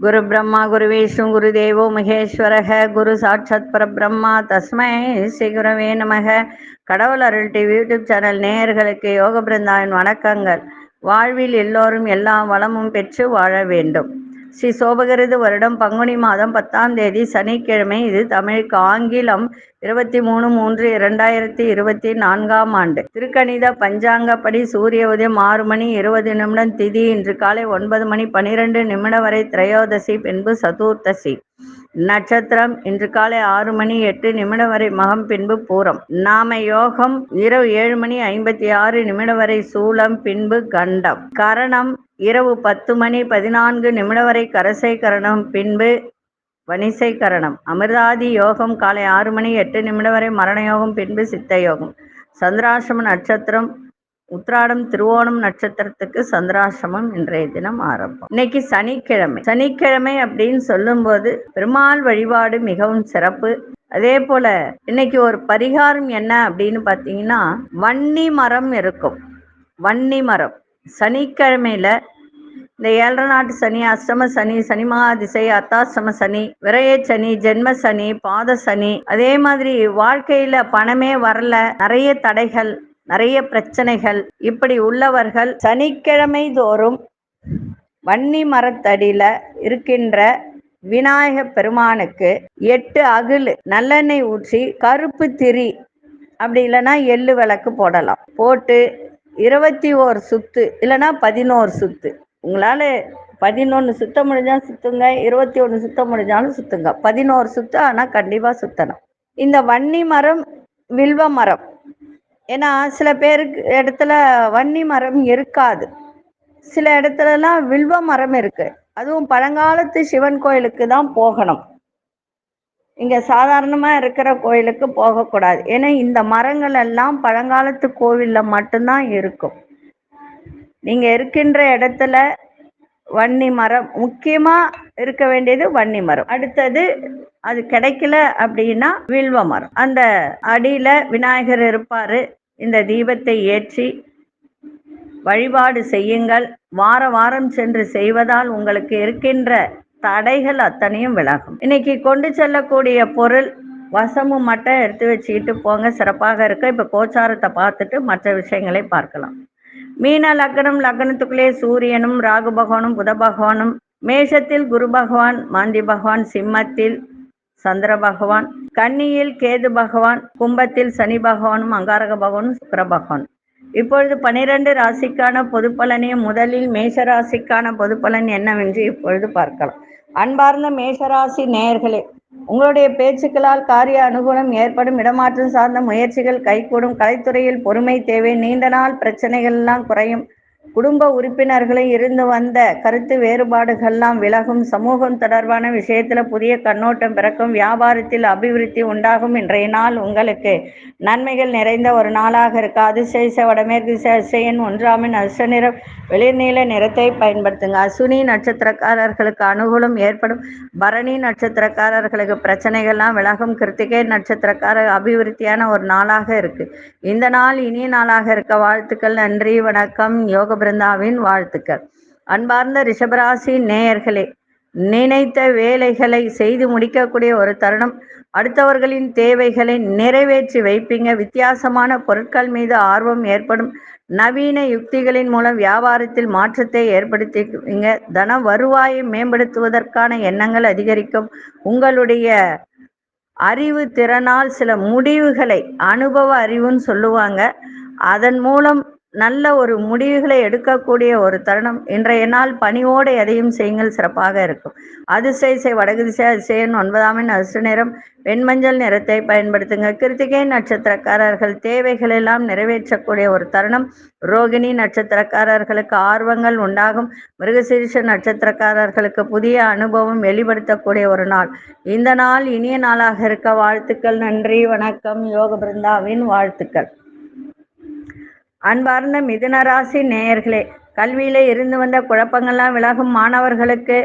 குரு பிரம்மா குரு விஷ்ணு குரு தேவோ மகேஸ்வரக குரு சாட்சாத் பரபிரம்மா தஸ்மை ஸ்ரீ குரவே நமக. கடவுள் அருள் டிவி யூடியூப் சேனல் நேயர்களுக்கு யோக பிருந்தாவின் வணக்கங்கள். வாழ்வில் எல்லோரும் எல்லா வளமும் பெற்று வாழ வேண்டும். ஸ்ரீ சோபகிருது வருடம் பங்குனி மாதம் 10ஆம் தேதி சனிக்கிழமை. இது தமிழுக்கு ஆங்கிலம் 23/3/2024 ஆண்டு. திருக்கணித பஞ்சாங்கப்படி சூரிய உதயம் 6:20 திதி இன்று காலை 9:12 வரை திரையோதசி, பின்பு சதுர்த்தசி. நட்சத்திரம் இன்று காலை 6:08 வரை மகம், பின்பு பூரம். நாம யோகம் இரவு 7:56 வரை சூலம், பின்பு கண்டம். கரணம் இரவு 10:14 வரை கரசை கரணம், பின்பு வணிசை கரணம். அமிர்தாதி யோகம் காலை 6:08 வரை மரண யோகம், பின்பு சித்த யோகம். சந்திராசிரம நட்சத்திரம் உத்திராடம் திருவோணம் நட்சத்திரத்துக்கு சந்திராசிரமம் இன்றைய தினம் ஆரம்பம். இன்னைக்கு சனிக்கிழமை அப்படின்னு சொல்லும்போது பெருமாள் வழிபாடு மிகவும் சிறப்பு. அதே போல இன்னைக்கு ஒரு பரிகாரம் என்ன அப்படின்னு பார்த்தீங்கன்னா, வன்னி மரம் இருக்கும். வன்னி மரம் சனிக்கிழமையில இந்த 7 நாட்டு சனி, அஷ்டம சனி, சனி மகாதிசை, அர்த்தாஷ்டம சனி, விரய சனி, ஜென்ம சனி, பாத சனி, அதே மாதிரி வாழ்க்கையில பணமே வரல, நிறைய தடைகள், நிறைய பிரச்சனைகள், இப்படி உள்ளவர்கள் சனிக்கிழமை தோறும் வன்னி மரத்தடியில இருக்கின்ற விநாயக பெருமானுக்கு 8 அகில் நல்லெண்ணெய் ஊற்றி கருப்பு திரி அப்படி இல்லைன்னா எள்ளு விளக்கு போடலாம். போட்டு 21 சுத்து இல்லைன்னா 11 சுத்து, உங்களால் 11 சுத்த முடிஞ்சா சுத்துங்க, 21 சுத்த முடிஞ்சாலும் சுத்துங்க. 11 சுத்து ஆனால் கண்டிப்பாக சுத்தணும். இந்த வன்னி மரம் வில்வ மரம், ஏன்னா சில பேருக்கு இடத்துல வன்னி மரம் இருக்காது, சில இடத்துலலாம் வில்வ மரம் இருக்கு. அதுவும் பழங்காலத்து சிவன் கோயிலுக்கு தான் போகணும், இங்க சாதாரணமா இருக்கிற கோயிலுக்கு போகக்கூடாது. ஏன்னா இந்த மரங்கள் எல்லாம் பழங்காலத்து கோவில்ல மட்டும்தான் இருக்கும். நீங்க இருக்கின்ற இடத்துல வன்னி மரம் முக்கியமா இருக்க வேண்டியது வன்னி மரம். அடுத்தது அது கிடைக்கல அப்படின்னா வில்வ மரம். அந்த அடியில விநாயகர் இருப்பாரு. இந்த தீபத்தை ஏற்றி வழிபாடு செய்யுங்கள். வாரம் சென்று செய்வதால் உங்களுக்கு இருக்கின்ற தடைகள் அத்தனையும் விலகும். இன்னைக்கு கொண்டு செல்லக்கூடிய பொருள் வசமு மட்டும் எடுத்து வச்சுக்கிட்டு போங்க, சிறப்பாக இருக்க. இப்ப கோச்சாரத்தை பார்த்துட்டு மற்ற விஷயங்களை பார்க்கலாம். மீன லக்னம், லக்னத்துக்குள்ளே சூரியனும் ராகு பகவானும் புத பகவானும், மேஷத்தில் குரு பகவான் மாந்தி பகவான், சிம்மத்தில் சந்திர பகவான், கன்னியில் கேது பகவான், கும்பத்தில் சனி பகவானும் அங்காரக பகவானும் சுக்கிர பகவான். இப்பொழுது 12 ராசிக்கான பொது பலனையும் முதலில் மேஷ ராசிக்கான பொது பலன் என்னவென்று இப்பொழுது பார்க்கலாம். அன்பார்ந்த மேஷராசி நேயர்களே, உங்களுடைய பேச்சுக்களால் காரிய அனுகூலம் ஏற்படும். இடமாற்றம் சார்ந்த முயற்சிகள் கைகூடும். கலைத்துறையில் பொறுமை தேவை. நீண்ட நாள் பிரச்சனைகள் எல்லாம் குறையும். குடும்ப உறுப்பினர்களை இருந்து வந்த கருத்து வேறுபாடுகள்லாம் விலகும். சமூகம் தொடர்பான விஷயத்துல புதிய கண்ணோட்டம் பிறக்கும். வியாபாரத்தில் அபிவிருத்தி உண்டாகும். இன்றைய நாள் உங்களுக்கு நன்மைகள் நிறைந்த ஒரு நாளாக இருக்கு. அதிசய வடமேற்கு திசையின் 1 அதிர்ஷ்ட நிறம் வெளிர்நீல நிறத்தை பயன்படுத்துங்க. அசுனி நட்சத்திரக்காரர்களுக்கு அனுகூலம் ஏற்படும். பரணி நட்சத்திரக்காரர்களுக்கு பிரச்சனைகள்லாம் விலகும். கிருத்திகை நட்சத்திரக்காரர் அபிவிருத்தியான ஒரு நாளாக இருக்கு. இந்த நாள் இனிய நாளாக இருக்க வாழ்த்துக்கள். நன்றி, வணக்கம். யோக பிருந்தாவின் வாழ்த்துக்கள். அன்பார்ந்த ரிஷபராசி நேயர்களே, நினைத்த வேலைகளை செய்து முடிக்கக்கூடிய ஒரு தருணம். அடுத்தவர்களின் தேவைகளை நிறைவேற்றி வைப்பீங்க. வித்தியாசமான பொருட்கள் மீது ஆர்வம் ஏற்படும். நவீன யுக்திகளின் மூலம் வியாபாரத்தில் மாற்றத்தை ஏற்படுத்திக்குவீங்க. தன வருவாயை மேம்படுத்துவதற்கான எண்ணங்கள் அதிகரிக்கும். உங்களுடைய அறிவு திறனால் சில முடிவுகளை, அனுபவ அறிவுன்னு சொல்லுவாங்க, அதன் மூலம் நல்ல ஒரு முடிவுகளை எடுக்கக்கூடிய ஒரு தருணம். இன்றைய நாள் பணியோடு எதையும் செய்யுங்கள், சிறப்பாக இருக்கும். அதிசய வடகு திசை அதிசயன் 9 அதிர்ஷ்ட நிறம் வெண்மஞ்சள் நிறத்தை பயன்படுத்துங்க. கிருத்திகை நட்சத்திரக்காரர்கள் தேவைகள் எல்லாம் நிறைவேற்றக்கூடிய ஒரு தருணம். ரோகிணி நட்சத்திரக்காரர்களுக்கு ஆர்வங்கள் உண்டாகும். மிருகசீரிஷ நட்சத்திரக்காரர்களுக்கு புதிய அனுபவம் வெளிப்படுத்தக்கூடிய ஒரு நாள். இந்த நாள் இனிய நாளாக இருக்க வாழ்த்துக்கள். நன்றி, வணக்கம். யோக பிருந்தாவின் வாழ்த்துக்கள். அன்பார்ந்த மிதுனராசி நேயர்களே, கல்வியில இருந்து வந்த குழப்பங்கள்லாம் விலகும். மாணவர்களுக்கு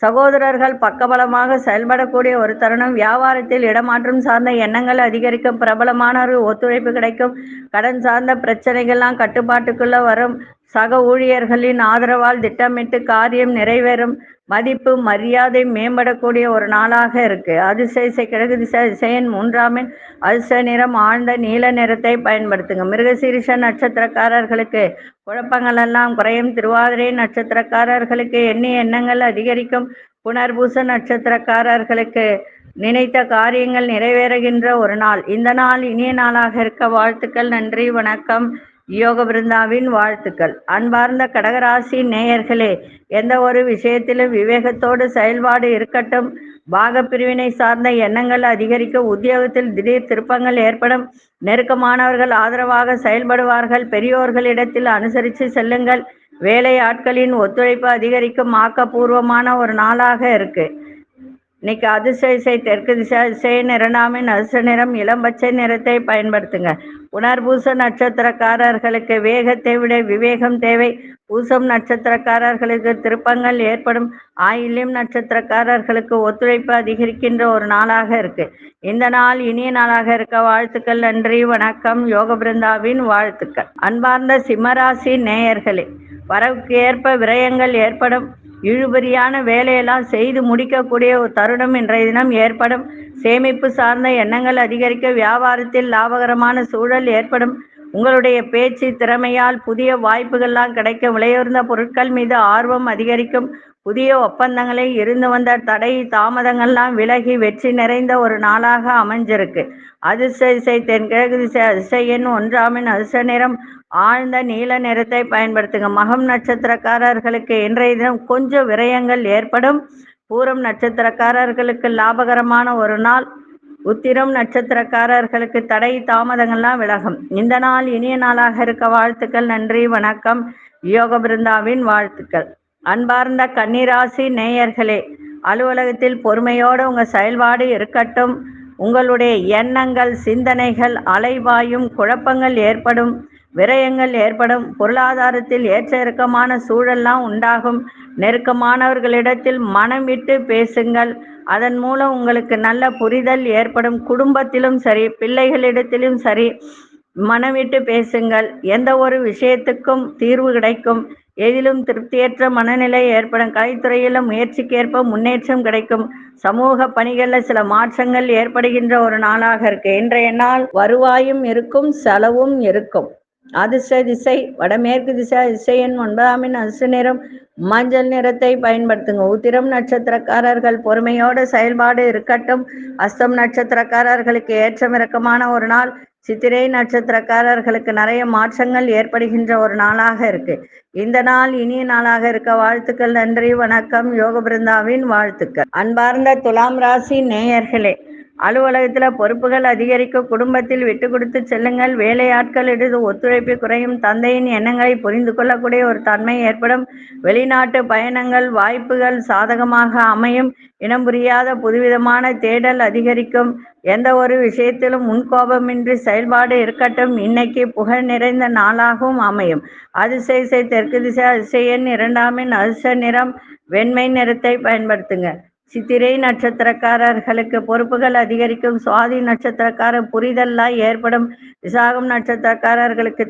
சகோதரர்கள் பக்கபலமாக செயல்படக்கூடிய ஒரு தருணம். வியாபாரத்தில் இடமாற்றம் சார்ந்த எண்ணங்கள் அதிகரிக்கும். பிரபலமானவர்கள் ஒத்துழைப்பு கிடைக்கும். கடன் சார்ந்த பிரச்சனைகள்லாம் கட்டுப்பாட்டுக்குள்ள வரும். சக ஊழியர்களின் ஆதரவால் திட்டமிட்டு காரியம் நிறைவேறும். மதிப்பு மரியாதை மேம்படக்கூடிய ஒரு நாளாக இருக்கு. அதிசய கிழக்கு திசையன் 3ஆம் எண் அதிர்ஷ்ட நிறம் ஆழ்ந்த நீல நிறத்தை பயன்படுத்துங்க. மிருகசீரிஷ நட்சத்திரக்காரர்களுக்கு குழப்பங்கள் எல்லாம் குறையும். திருவாதிரை நட்சத்திரக்காரர்களுக்கு எண்ணிய எண்ணங்கள் அதிகரிக்கும். புனர்பூச நட்சத்திரக்காரர்களுக்கு நினைத்த காரியங்கள் நிறைவேறுகின்ற ஒரு நாள். இந்த நாள் இனிய நாளாக இருக்க வாழ்த்துக்கள். நன்றி, வணக்கம். யோக பிருந்தாவின் வாழ்த்துக்கள். அன்பார்ந்த கடகராசி நேயர்களே, எந்த ஒரு விஷயத்திலும் விவேகத்தோடு செயல்பாடு இருக்கட்டும். பாக பிரிவினை சார்ந்த எண்ணங்கள் அதிகரிக்க. உத்தியோகத்தில் திடீர் திருப்பங்கள் ஏற்படும். நெருக்கமானவர்கள் ஆதரவாக செயல்படுவார்கள். பெரியோர்களிடத்தில் அனுசரித்து செல்லுங்கள். வேலை ஆட்களின் ஒத்துழைப்பு அதிகரிக்கும். ஆக்கப்பூர்வமான ஒரு நாளாக இருக்கு. இன்னைக்கு அதிசய தெற்கு திசையன் 2ஆம் எண் அதிர்ஷ்ட நிறம் இளம் பச்சை நிறத்தை பயன்படுத்துங்க. புனர்பூச நட்சத்திரக்காரர்களுக்கு வேகத்தை விட விவேகம் தேவை. பூசம் நட்சத்திரக்காரர்களுக்கு திருப்பங்கள் ஏற்படும். ஆயில்யம் நட்சத்திரக்காரர்களுக்கு ஒத்துழைப்பு அதிகரிக்கின்ற ஒரு நாளாக இருக்கு. இந்த நாள் இனிய நாளாக இருக்க வாழ்த்துக்கள். நன்றி, வணக்கம். யோக பிருந்தாவின் வாழ்த்துக்கள். அன்பார்ந்த சிம்மராசி நேயர்களே, வரவுக்கு ஏற்ப விரயங்கள் ஏற்படும். இழுபறியான வேலையெல்லாம் செய்து முடிக்கக்கூடிய ஒரு தருணம் இன்றைய தினம் ஏற்படும். சேமிப்பு சார்ந்த எண்ணங்கள் அதிகரிக்க. வியாபாரத்தில் லாபகரமான சூழல் ஏற்படும். உங்களுடைய பேச்சு திறமையால் புதிய வாய்ப்புகள்லாம் கிடைக்க. விலையுயர்ந்த பொருட்கள் மீது ஆர்வம் அதிகரிக்கும். புதிய ஒப்பந்தங்களை இருந்து வந்த தடை தாமதங்கள்லாம் விலகி வெற்றி நிறைந்த ஒரு நாளாக அமைஞ்சிருக்கு. அதிசய தென்கிழக்கு திசை அதிர்ஷ்ட எண் 1ஆம் எண் அதிர்ஷ்ட நிறம் ஆழ்ந்த நீல நிறத்தை பயன்படுத்துங்க. மகம் நட்சத்திரக்காரர்களுக்கு இன்றைய தினம் கொஞ்சம் விரயங்கள் ஏற்படும். பூரம் நட்சத்திரக்காரர்களுக்கு லாபகரமான ஒரு நாள். உத்திரம் நட்சத்திரக்காரர்களுக்கு தடை தாமதங்கள்லாம் விலகும். இந்த நாள் இனிய நாளாக இருக்க வாழ்த்துக்கள். நன்றி, வணக்கம். யோக பிருந்தாவின் வாழ்த்துக்கள். அன்பார்ந்த கன்னிராசி நேயர்களே, அலுவலகத்தில் பொறுமையோடு உங்க செயல்பாடு இருக்கட்டும். உங்களுடைய எண்ணங்கள் சிந்தனைகள் அலைவாயும். குழப்பங்கள் ஏற்படும். விரயங்கள் ஏற்படும். பொருளாதாரத்தில் ஏற்ற இறக்கமான சூழல்லாம் உண்டாகும். நெருக்கமானவர்களிடத்தில் மனம் விட்டு பேசுங்கள். அதன் மூலம் உங்களுக்கு நல்ல புரிதல் ஏற்படும். குடும்பத்திலும் சரி, பிள்ளைகளிடத்திலும் சரி, மனம் விட்டு பேசுங்கள். எந்த ஒரு விஷயத்துக்கும் தீர்வு கிடைக்கும். எதிலும் திருப்தியற்ற மனநிலை ஏற்படும். கலைத்துறையில் முயற்சிக்கேற்ப முன்னேற்றம் கிடைக்கும். சமூக பணிகளில் சில மாற்றங்கள் ஏற்படுகின்ற ஒரு நாளாக இருக்கு. இன்றைய நாள் வருவாயும் இருக்கும், செலவும் இருக்கும். அதிர்ஷ்ட திசை வடமேற்கு திசை. அதிர்ஷ்ட எண் 9ஆம் எண் அதிர்ஷ்ட நிறம் மஞ்சள் நிறத்தை பயன்படுத்துங்க. உத்திரம் நட்சத்திரக்காரர்கள் பொறுமையோட செயல்பாடு இருக்கட்டும். அஸ்தம் நட்சத்திரக்காரர்களுக்கு ஏற்றம் இறக்கமான ஒரு நாள். சித்திரை நட்சத்திரக்காரர்களுக்கு நிறைய மாற்றங்கள் ஏற்படுகின்ற ஒரு நாளாக இருக்கு. இந்த நாள் இனிய நாளாக இருக்க வாழ்த்துக்கள். நன்றி, வணக்கம். யோக பிருந்தாவின் வாழ்த்துக்கள். அன்பார்ந்த துலாம் ராசி நேயர்களே, அலுவலகத்துல பொறுப்புகள் அதிகரிக்க. குடும்பத்தில் விட்டு கொடுத்து செல்லுங்கள். வேலையாட்களிடையே ஒத்துழைப்பு குறையும். தந்தையின் எண்ணங்களை புரிந்து கொள்ளக்கூடிய ஒரு தன்மை ஏற்படும். வெளிநாட்டு பயணங்கள் வாய்ப்புகள் சாதகமாக அமையும். இனம் புரியாத புதுவிதமான தேடல் அதிகரிக்கும். எந்த ஒரு விஷயத்திலும் முன்கோபமின்றி செயல்பாடு இருக்கட்டும். இன்னைக்கு புகழ் நிறைந்த நாளாகவும் அமையும். அதிசய தெற்கு திசை. அதிர்ஷ்ட எண் 2ஆம் எண் அதிர்ஷ்ட நிறம் வெண்மை நிறத்தை பயன்படுத்துங்க. சித்திரை நட்சத்திரக்காரர்களுக்கு பொறுப்புகள் அதிகரிக்கும். சுவாதி நட்சத்திரக்கார புரிதல்லாம் ஏற்படும். விசாகம் நட்சத்திரக்காரர்களுக்கு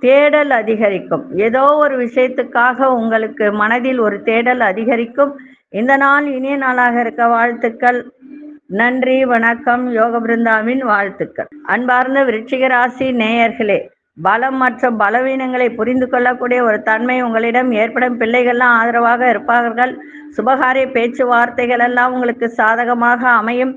தேடல் அதிகரிக்கும். ஏதோ ஒரு விஷயத்துக்காக உங்களுக்கு மனதில் ஒரு தேடல் அதிகரிக்கும். இந்த நாள் இனிய நாளாக இருக்க வாழ்த்துக்கள். நன்றி, வணக்கம். யோக பிருந்தாவின் வாழ்த்துக்கள். அன்பார்ந்த விருச்சிக ராசி நேயர்களே, பலம் மற்றும் பலவீனங்களை புரிந்து கொள்ளக்கூடிய ஒரு தன்மை உங்களிடம் ஏற்படும். பிள்ளைகள்லாம் ஆதரவாக இருப்பார்கள். சுபகாரிய பேச்சுவார்த்தைகள் எல்லாம் உங்களுக்கு சாதகமாக அமையும்.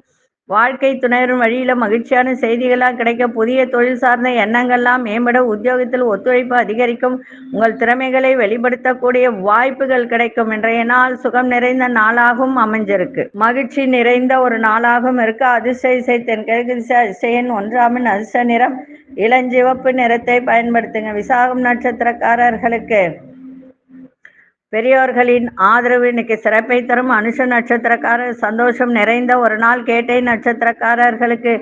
வாழ்க்கை துணைவரின் வழியில மகிழ்ச்சியான செய்திகள்லாம் கிடைக்க. புதிய தொழில் சார்ந்த எண்ணங்கள்லாம் மேம்படும். உத்தியோகத்தில் ஒத்துழைப்பு அதிகரிக்கும். உங்கள் திறமைகளை வெளிப்படுத்தக்கூடிய வாய்ப்புகள் கிடைக்கும். இன்றைய நாள் சுகம் நிறைந்த நாளாகவும் அமைஞ்சிருக்கு. மகிழ்ச்சி நிறைந்த ஒரு நாளாகவும் இருக்கு. அதிசய தென்கிழக்கு திசை. அதிர்ஷ்ட எண் 1ஆம் எண் அதிர்ஷ்ட நிறம் இளஞ்சிவப்பு நிறத்தை பயன்படுத்துங்க. விசாகம் நட்சத்திரக்காரர்களுக்கு பெரியோர்களின் ஆதரவு இன்னைக்கு சிறப்பை தரும். அனுஷ நட்சத்திரக்காரர் சந்தோஷம் நிறைந்த ஒரு நாள். கேட்டை நட்சத்திரக்காரர்களுக்கு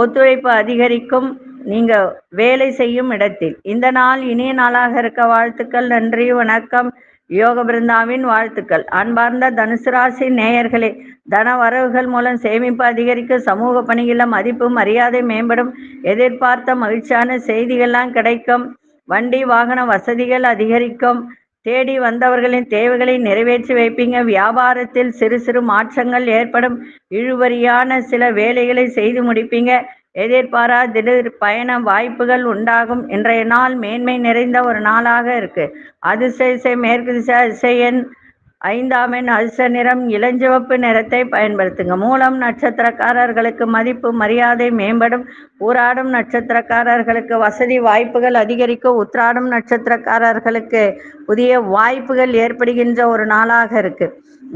ஒத்துழைப்பு அதிகரிக்கும். நீங்க வேலை செய்யும் இடத்தில். இந்த நாள் இனிய நாளாக இருக்க வாழ்த்துக்கள். நன்றி, வணக்கம். யோக பிருந்தாவின் வாழ்த்துக்கள். அன்பார்ந்த தனுசு ராசி நேயர்களே, தன வரவுகள் மூலம் சேமிப்பு அதிகரிக்கும். சமூக பணிகளில் மதிப்பு மரியாதை மேம்படும். எதிர்பார்த்த மகிழ்ச்சியான செய்திகள்லாம் கிடைக்கும். வண்டி வாகன வசதிகள் அதிகரிக்கும். தேடி வந்தவர்களின் தேவைகளை நிறைவேற்றி வைப்பீங்க. வியாபாரத்தில் சிறு சிறு மாற்றங்கள் ஏற்படும். இழுபறியான சில வேலைகளை செய்து முடிப்பீங்க. எதிர்பாரா திடீர் பயண வாய்ப்புகள் உண்டாகும். இன்றைய நாள் மேன்மை நிறைந்த ஒரு நாளாக இருக்கு. அதிசய மேற்கு திசை அதிசயன் 5ஆம் எண் அதிர்ஷ்ட நிறம் இளஞ்சிவப்பு நிறத்தை பயன்படுத்துங்க. மூலம் நட்சத்திரக்காரர்களுக்கு மதிப்பு மரியாதை மேம்படும். பூராடம் நட்சத்திரக்காரர்களுக்கு வசதி வாய்ப்புகள் அதிகரிக்கும். உத்திராடம் நட்சத்திரக்காரர்களுக்கு புதிய வாய்ப்புகள் ஏற்படுகின்ற ஒரு நாளாக இருக்கு.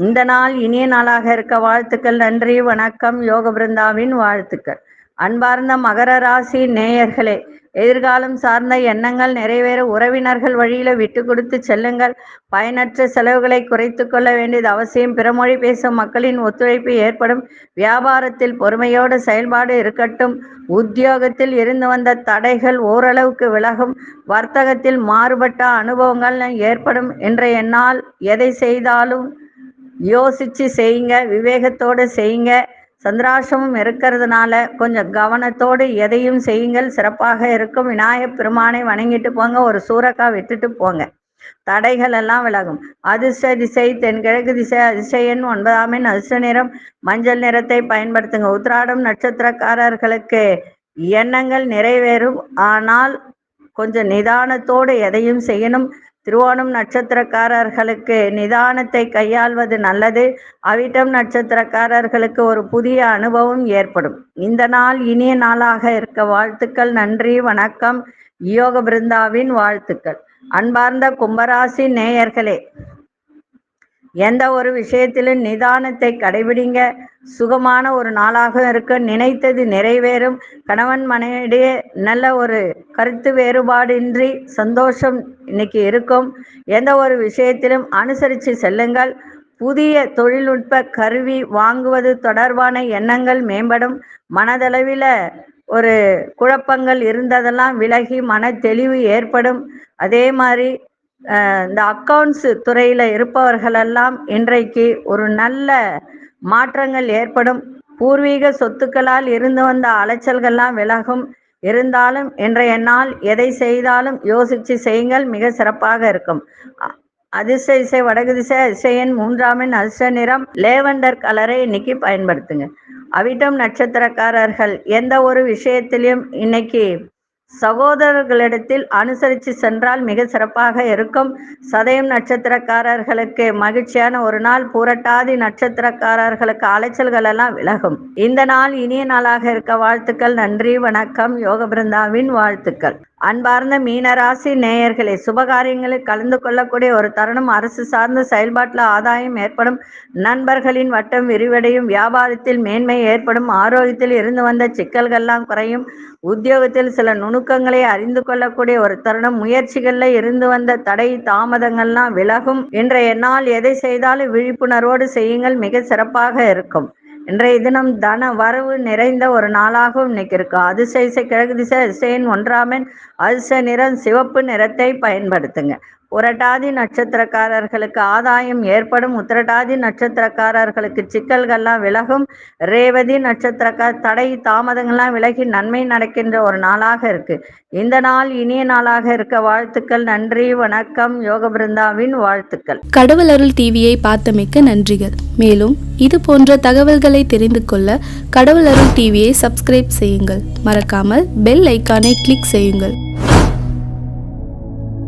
இந்த நாள் இனிய நாளாக இருக்க வாழ்த்துக்கள். நன்றி, வணக்கம். யோக பிருந்தாவின் வாழ்த்துக்கள். அன்பார்ந்த மகர ராசி நேயர்களே, எதிர்காலம் சார்ந்த எண்ணங்கள் நிறைவேற உறவினர்கள் வழியில விட்டு கொடுத்து செல்லுங்கள். பயனற்ற செலவுகளை குறைத்து கொள்ள வேண்டியது அவசியம். பிறமொழி பேசும் மக்களின் ஒத்துழைப்பு ஏற்படும். வியாபாரத்தில் பொறுமையோடு செயல்பாடு இருக்கட்டும். உத்தியோகத்தில் இருந்து வந்த தடைகள் ஓரளவுக்கு விலகும். வர்த்தகத்தில் மாறுபட்ட அனுபவங்கள் ஏற்படும். இன்றைய நாள் எதை செய்தாலும் யோசிச்சு செய்யுங்க, விவேகத்தோடு செய்யுங்க. சந்திராசிரமம் இருக்கிறதுனால கொஞ்சம் கவனத்தோடு எதையும் செய்யுங்கள், சிறப்பாக இருக்கும். விநாயகப் பெருமானை வணங்கிட்டு போங்க. ஒரு சூறக்காய் விட்டுட்டு போங்க, தடைகள் எல்லாம் விலகும். அதிர்ஷ்ட திசை தென்கிழக்கு திசை. அதிசயன் 9ஆம் எண் அதிர்ஷ்ட நிறம் மஞ்சள் நிறத்தை பயன்படுத்துங்க. உத்திராடம் நட்சத்திரக்காரர்களுக்கு எண்ணங்கள் நிறைவேறும். ஆனால் கொஞ்சம் நிதானத்தோடு எதையும் செய்யணும். திருவோணம் நட்சத்திரக்காரர்களுக்கு நிதானத்தை கையாள்வது நல்லது. அவிட்டம் நட்சத்திரக்காரர்களுக்கு ஒரு புதிய அனுபவம் ஏற்படும். இந்த நாள் இனிய நாளாக இருக்க வாழ்த்துக்கள். நன்றி, வணக்கம். யோக பிருந்தாவின் வாழ்த்துக்கள். அன்பார்ந்த கும்பராசி நேயர்களே, எந்த ஒரு விஷயத்திலும் நிதானத்தை கடைபிடிங்க. சுகமான ஒரு நாளாக இருக்க. நினைத்தது நிறைவேறும். கணவன் மனைவிடையே நல்ல ஒரு கருத்து வேறுபாடின்றி சந்தோஷம் இன்னைக்கு இருக்கும். எந்த ஒரு விஷயத்திலும் அனுசரித்து செல்லுங்கள். புதிய தொழில்நுட்ப கருவி வாங்குவது தொடர்பான எண்ணங்கள் மேம்படும். மனதளவில் ஒரு குழப்பங்கள் இருந்ததெல்லாம் விலகி மன தெளிவு ஏற்படும். அதே மாதிரி இந்த அக்கவுண்ட்ஸ் துறையில் இருப்பவர்களெல்லாம் இன்றைக்கு ஒரு நல்ல மாற்றங்கள் ஏற்படும். பூர்வீக சொத்துக்களால் இருந்து வந்த அலைச்சல்கள்லாம் விலகும். இருந்தாலும் இன்றைய நாள் எதை செய்தாலும் யோசித்து செய்யுங்கள், மிக சிறப்பாக இருக்கும். அதிர்ஷ்ட திசை வடக்கு திசை. அதிசயன் 3ஆம் எண் அதிர்ஷ்ட நிறம் லேவண்டர் கலரை இன்னைக்கு பயன்படுத்துங்க. அவிட்டம் நட்சத்திரக்காரர்கள் எந்த ஒரு விஷயத்திலையும் இன்னைக்கு சகோதரர்களிடத்தில் அனுசரித்து சென்றால் மிக சிறப்பாக இருக்கும். சதயம் நட்சத்திரக்காரர்களுக்கு மகிழ்ச்சியான ஒரு நாள். பூரட்டாதி நட்சத்திரக்காரர்களுக்கு அலைச்சல்கள் எல்லாம் விலகும். இந்த நாள் இனிய நாளாக இருக்க வாழ்த்துக்கள். நன்றி, வணக்கம். யோக பிருந்தாவின் வாழ்த்துக்கள். அன்பார்ந்த மீனராசி நேயர்களே, சுபகாரியங்களில் கலந்து கொள்ளக்கூடிய ஒரு தருணம். அரசு சார்ந்த செயல்பாட்டில் ஆதாயம் ஏற்படும். நண்பர்களின் வட்டம் விரிவடையும். வியாபாரத்தில் மேன்மை ஏற்படும். ஆரோக்கியத்தில் இருந்து வந்த சிக்கல்கள்லாம் குறையும். உத்தியோகத்தில் சில நுணுக்கங்களை அறிந்து கொள்ளக்கூடிய ஒரு தருணம். முயற்சிகளில் இருந்து வந்த தடை தாமதங்கள்லாம் விலகும். இன்றைய நாள் எதை செய்தாலும் விழிப்புணர்வோடு செய்யுங்கள், மிக சிறப்பாக இருக்கும். இன்றைய தினம் தன வரவு நிறைந்த ஒரு நாளாகவும் இன்னைக்கு இருக்கும். அதிர்ஷ்ட திசை கிழக்கு திசை. அதிசயன் 1ஆம் எண் அதிர்ஷ்ட நிறம் சிவப்பு நிறத்தை பயன்படுத்துங்க. புரட்டாதி நட்சத்திரக்காரர்களுக்கு ஆதாயம் ஏற்படும். உத்திரட்டாதி நட்சத்திரக்காரர்களுக்கு சிக்கல்கள்லாம் விலகும். ரேவதி நட்சத்திரக்கார தடை தாமதங்கள்லாம் விலகி நன்மை நடக்கின்ற ஒரு நாளாக இருக்கு. இந்த நாள் இனிய நாளாக இருக்க வாழ்த்துக்கள். நன்றி, வணக்கம். யோக பிருந்தாவின் வாழ்த்துக்கள். கடவுள் அருள் டிவியை பார்த்தமைக்க நன்றிகள். மேலும் இது போன்ற தகவல்களை தெரிந்து கொள்ள கடவுள் அருள் டிவியை சப்ஸ்கிரைப் செய்யுங்கள். மறக்காமல் பெல் ஐக்கானை கிளிக் செய்யுங்கள்.